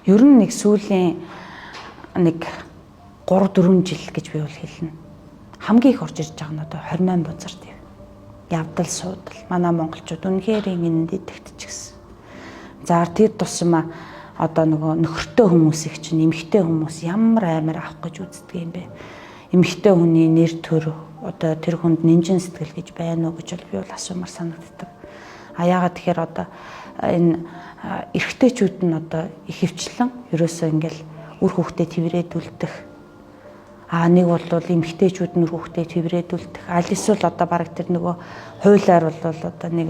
Ер нь нэг сүүлийн нэг 3-4 жил гэж би бол хэлнэ. Хамгийн их орж ирж байгаа нь одоо 28 бузар тийм. Явдал суудал. Манай монголчууд үнэхээр энэнд идэвхчихсэн. За тэр тусмаа одоо нөгөө нөхөртэй хүмүүс их чинь эмэгтэй хүмүүс ямар аймаар авах гэж үздэг юм бэ? Эмэгтэй хүний нэр төр одоо тэр хүнд нэмжин сэтгэл гэж байна уу гэж би бол асуумар санагддаг. Яагаад тэгэхээр одоо энэ эрэгтэйчүүд нь одоо их хөвчлэн ерөөсөө ингээл үр хүүхдээ твэрээдүүлдэг. Нэг бол эмэгтэйчүүд нь үр хүүхдээ твэрээдүүлдэг. Аль эсвэл одоо баг тэр нөгөө хуулиар бол одоо нэг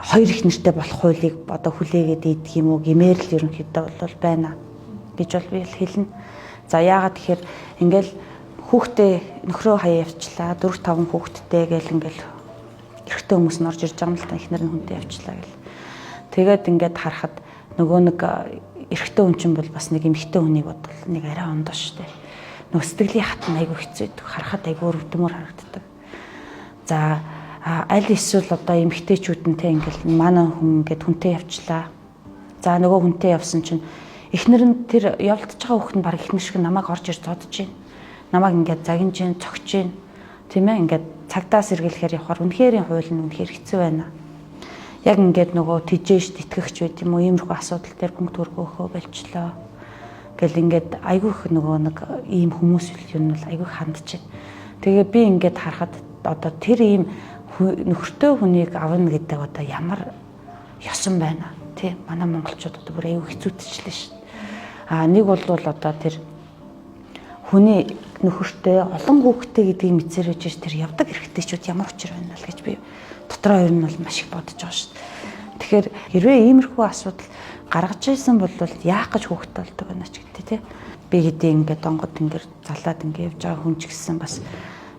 хоёр их нэртэй болох хуулийг одоо хүлээгээд идэх юм уу гэмээр л ерөнхийдөө бол байна гэж бол би хэлнэ. За яагаад тэгэхээр ингээл хүүхдээ нөхрөө хаяа явчлаа 4-5 хүүхэдтэй гэл ингээл эрэгтэй хүмүүс нь орж ирж байгаа юм л та эхнэр нь хүнтэй явчлаа гэл. Тэгээд ингээд харахад нөгөө нэг эрэгтэй хүн чинь бол бас нэг эмэгтэй хүнийг бодвол нэг арай ондоо штэ. Нөгөө сэтгэлийн хатан айгүй хэцүү байдаг. Харахад айгүй өвдмөр харагддаг. За аль эсвэл одоо эмэгтэйчүүд нь те ингээл манай хүн ингээд хүнтэй явчлаа. За нөгөө хүнтэй явсан чинь эхнэр нь тэр явлдаж байгаа хүүхэд нь баг эхнэр шиг намайг орж ирж зодож байна. Намайг ингээд загинж जैन цогч जैन тийм ээ ингээд цагдаас сэргийлэхээр явахаар үнэхэрийн хууль нь үнэхэр хэцүү байна. Яг ингээд нөгөө тижээш тэтгэгч байт юм уу иймэрхүү асуудал дээр пункт өргөөхөө болчлоо. Гэл ингээд айгүй их нөгөө нэг ийм хүмүүс юм бол айгүй хандж байна. Тэгээ би ингээд харахад одоо тэр ийм нөхөртэй хүнийг авна гэдэг одоо ямар ёсон байна тий манай монголчууд одоо бүр айгүй хэцүүдчлээ шүү дээ. Нэг бол одоо тэр хүний нөхөртэй олон хүүхэдтэй гэдгийг мэдсэрэж тэр явдаг эрэгтэйчүүд ямар учир байна л гэж би дотроо ер нь бол маш их бодож байгаа шүү дээ. Тэгэхээр хэрвээ иймэрхүү асуудал гаргаж ирсэн бол яах гэж хүүхэдтэй болдог байна ч гэдэг тий. Би хэдий ингээд донгод ингээд залаад ингээд явж байгаа хүн ч гэсэн бас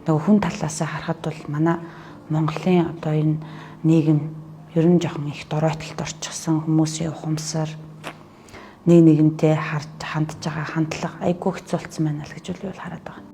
нөгөө хүн талаасаа харахад бол манай Монголын одоо энэ нийгэм ер нь жоохон их доройтолд орчихсон хүмүүсийн ухамсар нэг нэгнтэй хандж байгаа хандлага айгүй хэцүү болсон байна л гэж үл хараад байгаа.